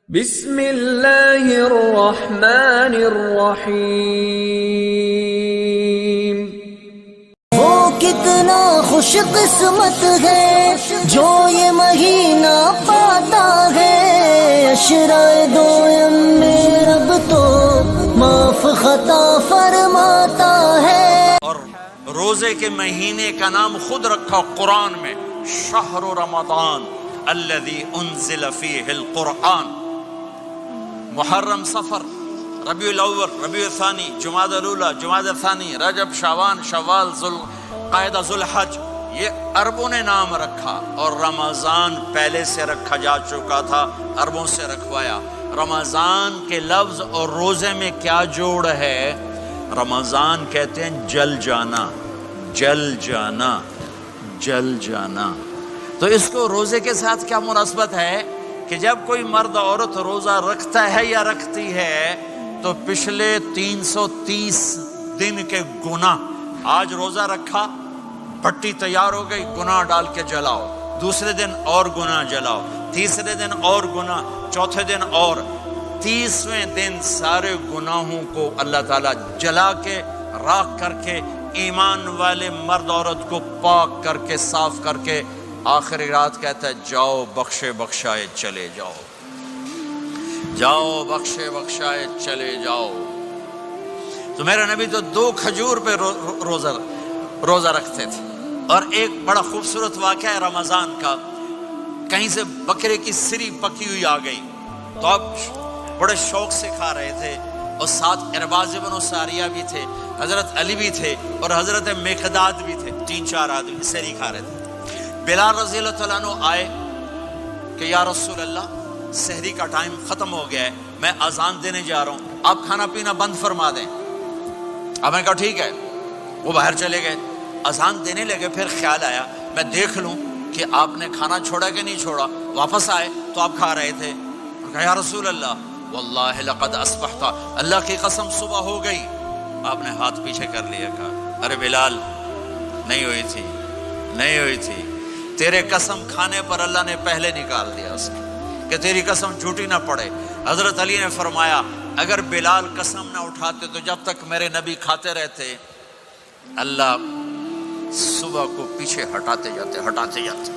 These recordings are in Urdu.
بسم اللہ الرحمن الرحیم۔ وہ کتنا خوش قسمت ہے جو یہ مہینہ پاتا ہے، عشرۂ دوم میں رب تو معاف خطا فرماتا ہے۔ اور روزے کے مہینے کا نام خود رکھا قرآن میں، شہر رمضان الذی انزل فیہ القرآن۔ محرم، صفر، ربیع الاول، ربیع الثانی، جمادی الاولی، جمادی الثانی، رجب، شعبان، شوال، ذوالقعدہ، ذوالحج، یہ عربوں نے نام رکھا، اور رمضان پہلے سے رکھا جا چکا تھا، عربوں سے رکھوایا۔ رمضان کے لفظ اور روزے میں کیا جوڑ ہے؟ رمضان کہتے ہیں جل جانا، جل جانا، جل جانا۔ تو اس کو روزے کے ساتھ کیا مناسبت ہے کہ جب کوئی مرد عورت روزہ رکھتا ہے یا رکھتی ہے تو پچھلے 330 دن کے گناہ، آج روزہ رکھا، پٹی تیار ہو گئی، گناہ ڈال کے جلاؤ، دوسرے دن اور گناہ جلاؤ، تیسرے دن اور گناہ، چوتھے دن اور، 30ویں دن سارے گناہوں کو اللہ تعالیٰ جلا کے، راکھ کر کے، ایمان والے مرد عورت کو پاک کر کے، صاف کر کے، آخری رات کہتا ہے جاؤ بخشے بخشائے چلے جاؤ، جاؤ بخشے بخشائے چلے جاؤ۔ تو میرا نبی تو 2 کھجور پہ روزہ رکھتے تھے۔ اور ایک بڑا خوبصورت واقعہ ہے رمضان کا، کہیں سے بکرے کی سری پکی ہوئی آ گئی تو اب بڑے شوق سے کھا رہے تھے، اور ساتھ ارباز بن ساریہ بھی تھے، حضرت علی بھی تھے، اور حضرت مقداد بھی تھے، 3-4 آدمی سری کھا رہے تھے۔ بلال رضی اللہ تعالیٰ عنہ آئے کہ یا رسول اللہ، سحری کا ٹائم ختم ہو گیا ہے، میں اذان دینے جا رہا ہوں، آپ کھانا پینا بند فرما دیں۔ اب میں کہا ٹھیک ہے، وہ باہر چلے گئے، اذان دینے لگے، پھر خیال آیا میں دیکھ لوں کہ آپ نے کھانا چھوڑا کہ نہیں چھوڑا۔ واپس آئے تو آپ کھا رہے تھے، کہا یا رسول اللہ واللہ لقد اصبحت، اللہ کی قسم صبح ہو گئی۔ آپ نے ہاتھ پیچھے کر لیا، کہا ارے بلال نہیں ہوئی تھی، نہیں ہوئی تھی، تیرے قسم کھانے پر اللہ نے پہلے نکال دیا اس کو کہ تیری قسم جھوٹی نہ پڑے۔ حضرت علی نے فرمایا اگر بلال قسم نہ اٹھاتے تو جب تک میرے نبی کھاتے رہتے، اللہ صبح کو پیچھے ہٹاتے جاتے۔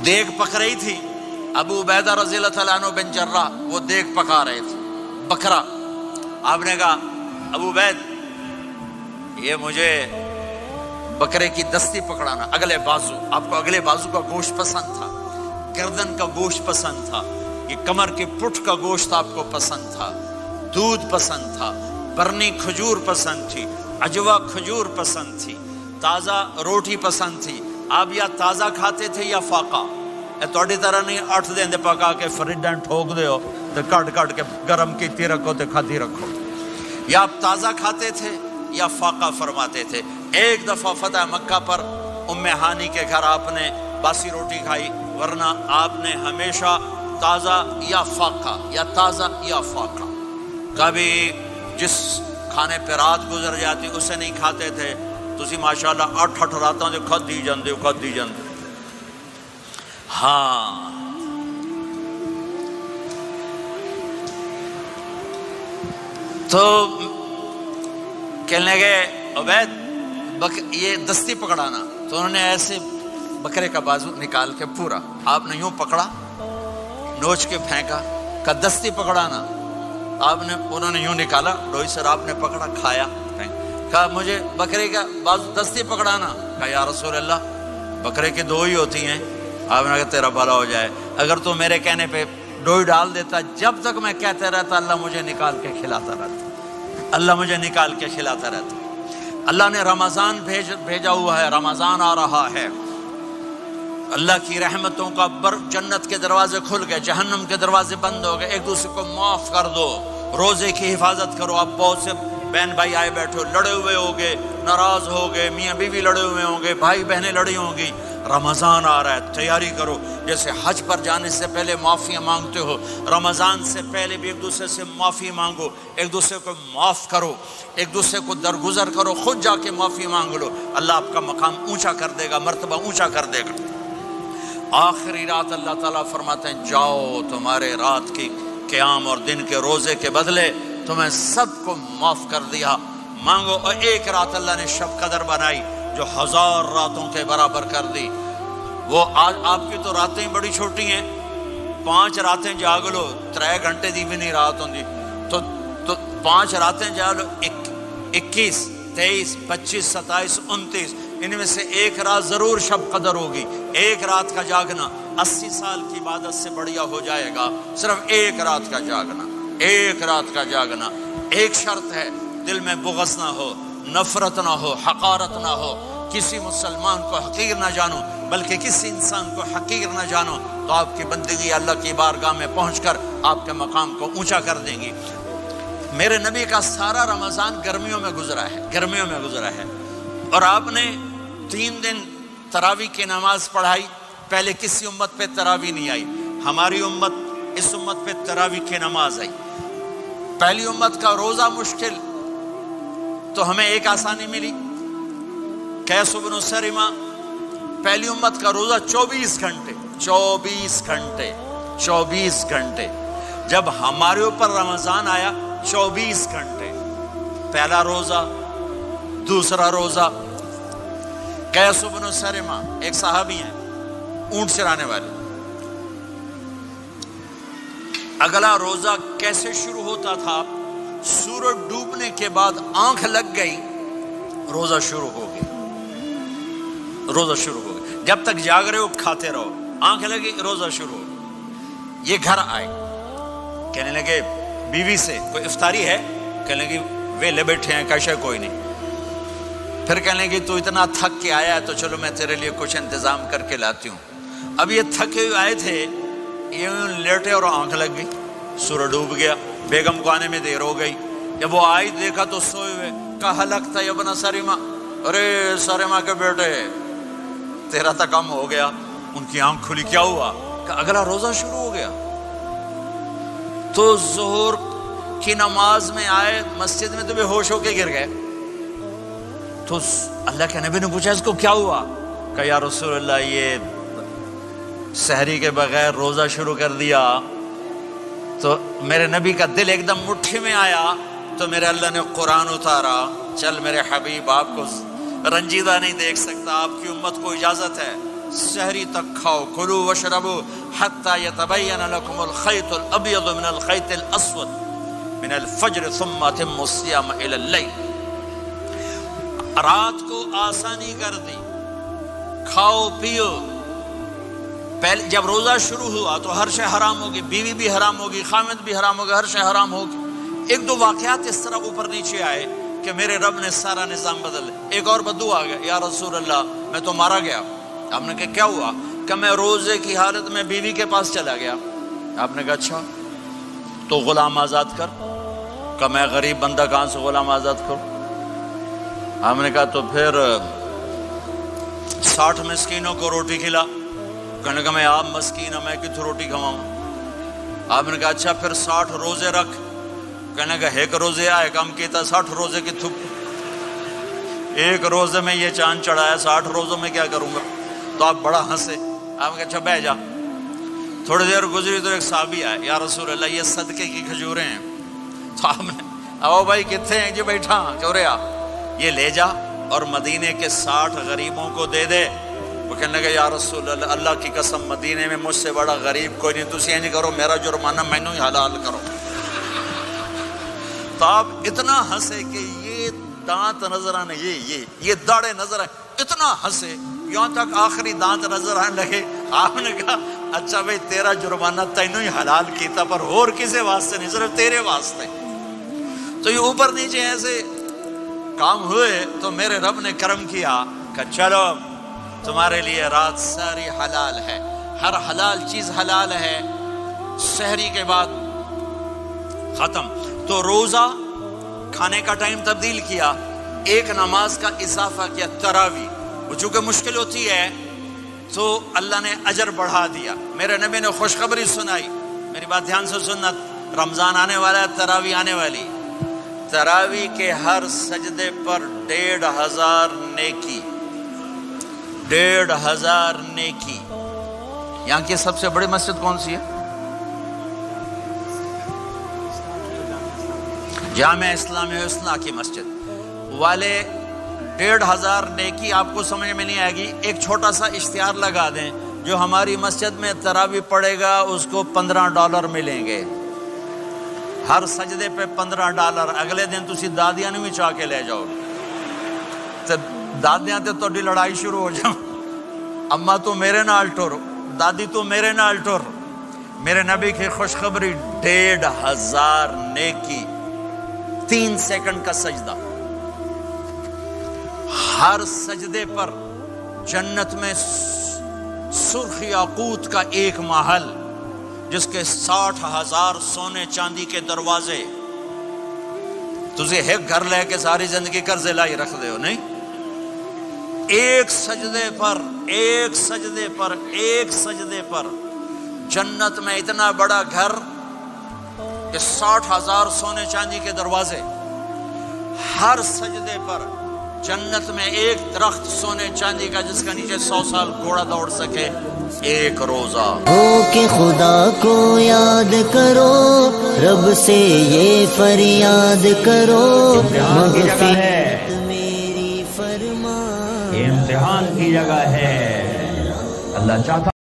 دیگ پک رہی تھی، ابو عبیدہ رضی اللہ تعالیٰ عنہ بن جراح وہ دیگ پکا رہے تھے، بکرا۔ آپ نے کہا ابو عبید یہ مجھے بکرے کی دستی پکڑانا، اگلے بازو، آپ کو اگلے بازو کا گوشت پسند تھا، گردن کا گوشت پسند تھا، یہ کمر کے پٹھ کا گوشت آپ کو پسند تھا، دودھ پسند تھا، برنی کھجور پسند تھی، عجوا کھجور پسند تھی، تازہ روٹی پسند تھی۔ آپ یا تازہ کھاتے تھے یا فاقہ، توڑی طرح نہیں 8 دن دے پکا کے فریڈاں ٹھوک دے ہو تو کٹ کے گرم کیتی رکھو تو کھاتی رکھو، یا آپ تازہ کھاتے تھے یا فاقہ فرماتے تھے۔ ایک دفعہ فتح مکہ پر ام ہانی کے گھر آپ نے باسی روٹی کھائی، ورنہ آپ نے ہمیشہ تازہ یا فاقہ، یا تازہ یا فاقہ۔ کبھی جس کھانے پہ رات گزر جاتی اسے نہیں کھاتے تھے، تسی ماشاءاللہ 8 راتوں سے کھدی جاندے ہو۔ ہاں تو کہنے لگے عبید یہ دستی پکڑانا، تو انہوں نے ایسے بکرے کا بازو نکال کے پورا، آپ نے یوں پکڑا، نوچ کے پھینکا، کہا دستی پکڑانا، انہوں نے یوں نکالا ڈوئی سر، آپ نے پکڑا، کھایا، کہا مجھے بکرے کا بازو دستی پکڑانا، کہا یا رسول اللہ بکرے کی 2 ہی ہوتی ہیں۔ آپ نے کہا تیرا بھلا ہو جائے، اگر تو میرے کہنے پہ ڈوئی ڈال دیتا، جب تک میں کہتے رہتا اللہ مجھے نکال کے کھلاتا رہتا، اللہ مجھے نکال کے کھلاتا رہتا۔ اللہ نے رمضان بھیجا ہوا ہے، رمضان آ رہا ہے، اللہ کی رحمتوں کا جنت کے دروازے کھل گئے، جہنم کے دروازے بند ہو گئے، ایک دوسرے کو معاف کر دو، روزے کی حفاظت کرو۔ آپ بہت سے بہن بھائی آئے بیٹھو، لڑے ہوئے ہوگے، ناراض ہوگے، میاں بیوی لڑے ہوئے ہوں گے، بھائی بہنیں لڑی ہوں گی، رمضان آ رہا ہے، تیاری کرو۔ جیسے حج پر جانے سے پہلے معافیاں مانگتے ہو، رمضان سے پہلے بھی ایک دوسرے سے معافی مانگو، ایک دوسرے کو معاف کرو، ایک دوسرے کو درگزر کرو، خود جا کے معافی مانگ لو، اللہ آپ کا مقام اونچا کر دے گا، مرتبہ اونچا کر دے گا۔ آخری رات اللہ تعالیٰ فرماتے ہیں جاؤ تمہارے رات کی قیام اور دن کے روزے کے بدلے تمہیں سب کو معاف کر دیا، مانگو۔ اور ایک رات اللہ نے شب قدر بنائی جو 1000 راتوں کے برابر کر دی۔ وہ آج آپ کی تو راتیں بڑی چھوٹی ہیں، 5 راتیں جاگ لو 3 گھنٹے دی بھی نہیں رات ہوندی، تو 5 راتیں جاگ لو 21 23 25 27 29، ان میں سے ایک رات ضرور شب قدر ہوگی۔ ایک رات کا جاگنا 80 سال کی عبادت سے بڑھیا ہو جائے گا، صرف ایک رات کا جاگنا، ایک رات کا جاگنا۔ ایک شرط ہے، دل میں بغض نہ ہو، نفرت نہ ہو، حقارت نہ ہو، کسی مسلمان کو حقیر نہ جانو بلکہ کسی انسان کو حقیر نہ جانو، تو آپ کی بندگی اللہ کی بارگاہ میں پہنچ کر آپ کے مقام کو اونچا کر دیں گی۔ میرے نبی کا سارا رمضان گرمیوں میں گزرا ہے، گرمیوں میں گزرا ہے، اور آپ نے 3 دن تراویح کی نماز پڑھائی۔ پہلے کسی امت پہ تراویح نہیں آئی، ہماری امت، اس امت پہ تراویح کی نماز آئی۔ پہلی امت کا روزہ مشکل، تو ہمیں ایک آسانی ملی، قیس بن سرمہ، پہلی امت کا روزہ 24 گھنٹے 24 گھنٹے 24 گھنٹے۔ جب ہمارے اوپر رمضان آیا 24 گھنٹے، پہلا روزہ، دوسرا روزہ۔ قیس بن سرمہ ایک صحابی ہیں، اونٹ چرانے والے۔ اگلا روزہ کیسے شروع ہوتا تھا؟ سورج ڈوبنے کے بعد آنکھ لگ گئی، روزہ شروع ہو گیا، روزہ شروع ہو گیا۔ جب تک جاگ رہے ہو کھاتے رہو، آنکھ لگی روزہ شروع ہو گیا۔ یہ گھر آئے، کہنے لگے بیوی سے کوئی افطاری ہے؟ کہنے لگے ویلے بیٹھے ہیں، کیسے کوئی نہیں۔ پھر کہنے لگے تو اتنا تھک کے آیا ہے تو چلو میں تیرے لیے کچھ انتظام کر کے لاتی ہوں۔ اب یہ تھکے ہوئے آئے تھے، یہ لیٹے اور آنکھ لگ گئی، سورج ڈوب گیا، بیگم کو آنے میں دیر ہو گئی۔ جب وہ آئی دیکھا تو سوئے ہوئے، کہا لگتا ہے ابن سرمہ، ارے سرمہ کے بیٹے تیرا تو کم ہو گیا۔ ان کی آنکھ کھلی، کیا ہوا؟ کہ اگلا روزہ شروع ہو گیا۔ تو ظہر کی نماز میں آئے مسجد میں تو بے ہوش ہو کے گر گئے۔ تو اللہ کے نبی نے پوچھا اس کو کیا ہوا؟ کہ یا رسول اللہ یہ سحری کے بغیر روزہ شروع کر دیا۔ تو میرے نبی کا دل ایک دم مٹھی میں آیا، تو میرے اللہ نے قرآن اتارا، چل میرے حبیب آپ کو رنجیدہ نہیں دیکھ سکتا، آپ کی امت کو اجازت ہے سحری تک کھاؤ، کلوا واشربوا حتی یتبین لکم الخیط الابیض من الخیط الاسود من الفجر ثم اتموا الصیام الی اللیل۔ رات کو آسانی کر دی، کھاؤ پیو۔ پہلے جب روزہ شروع ہوا تو ہر شے حرام ہوگی، بیوی بھی حرام ہوگی، خامد بھی حرام ہوگا، ہر شے حرام ہوگی۔ ایک دو واقعات اس طرح اوپر نیچے آئے کہ میرے رب نے سارا نظام بدل۔ ایک اور بدو آ گیا، یا رسول اللہ میں تو مارا گیا۔ آپ نے کہا کیا ہوا؟ کہ میں روزے کی حالت میں بیوی کے پاس چلا گیا۔ آپ نے کہا اچھا تو غلام آزاد کر۔ کہ میں غریب بندہ کہاں سے غلام آزاد کروں؟ آپ نے کہا تو پھر 60 مسکینوں کو روٹی کھلا۔ کہنے کا میں آپ مسکین ہوں، میں کتوں روٹی کھواؤں؟ آپ نے کہا اچھا پھر 60 روزے رکھ۔ کہنے کا ایک روزے آئے کم کیتا، 60 روزے کی تھک، ایک روزے میں یہ چاند چڑھایا، 60 روزوں میں کیا کروں گا؟ تو آپ بڑا ہنسے۔ آپ نے کہا اچھا بیٹھ جا۔ تھوڑی دیر گزری تو ایک صحابی آئے، یا رسول اللہ یہ صدقے کی کھجوریں ہیں۔ تو آپ نے او بھائی کتنے ہیں؟ جی بیٹھا چورے آ، یہ لے جا اور مدینے کے 60 غریبوں کو دے دے۔ وہ کہنے لگا یا رسول اللہ اللہ کی قسم مدینے میں مجھ سے بڑا غریب کوئی نہیں، تسی یہ نہیں کرو، میرا جرمانہ مینوں ہی حلال کرو۔ تو آپ اتنا ہنسے کہ یہ دانت نظر آنے، یہ داڑے نظر آئے، اتنا ہنسے یہاں تک آخری دانت نظر آنے لگے۔ آپ نے کہا اچھا بھائی تیرا جرمانہ تینوں ہی حلال کیتا، پر اور کسی واسطے نہیں، صرف تیرے واسطے۔ تو یہ اوپر نیچے ایسے کام ہوئے تو میرے رب نے کرم کیا کہ چلو تمہارے لیے رات ساری حلال ہے، ہر حلال چیز حلال ہے۔ سحری کے بعد ختم۔ تو روزہ کھانے کا ٹائم تبدیل کیا، ایک نماز کا اضافہ کیا، تراویح۔ وہ چونکہ مشکل ہوتی ہے تو اللہ نے اجر بڑھا دیا۔ میرے نبی نے خوشخبری سنائی، میری بات دھیان سے سننا، رمضان آنے والا ہے، تراویح آنے والی۔ تراویح کے ہر سجدے پر 1500 نیکی، 1500 نیکی۔ یہاں کی سب سے بڑی مسجد کون سی ہے؟ جامع اسلامی حسنہ کی مسجد والے 1500 نیکی آپ کو سمجھ میں نہیں آئے گی. ایک چھوٹا سا اشتہار لگا دیں، جو ہماری مسجد میں تراویح پڑے گا اس کو $15 ملیں گے، ہر سجدے پہ $15. اگلے دن تسی دادیاں نہیں چاہ کے لے جاؤ تے دادیاں تے تہاڈی لڑائی شروع ہو جاؤ، اما تو میرے نال ٹر، دادی تو میرے نال ٹر. میرے نبی کی خوشخبری 1500 نیکی، 3 سیکنڈ کا سجدہ. ہر سجدے پر جنت میں سرخ یاقوت کا ایک محل جس کے 60,000 سونے چاندی کے دروازے. تجھے ایک گھر لے کے ساری زندگی قرضے لائی رکھ دے ہو نہیں؟ ایک سجدے پر جنت میں اتنا بڑا گھر کہ 60,000 سونے چاندی کے دروازے. ہر سجدے پر جنت میں ایک درخت سونے چاندی کا جس کا نیچے 100 سال گھوڑا دوڑ سکے. ایک روزہ ہو کہ خدا کو یاد کرو، رب سے یہ فریاد کرو، مغفرت میری فرما. یہ امتحان کی جگہ ہے. اللہ چاہتا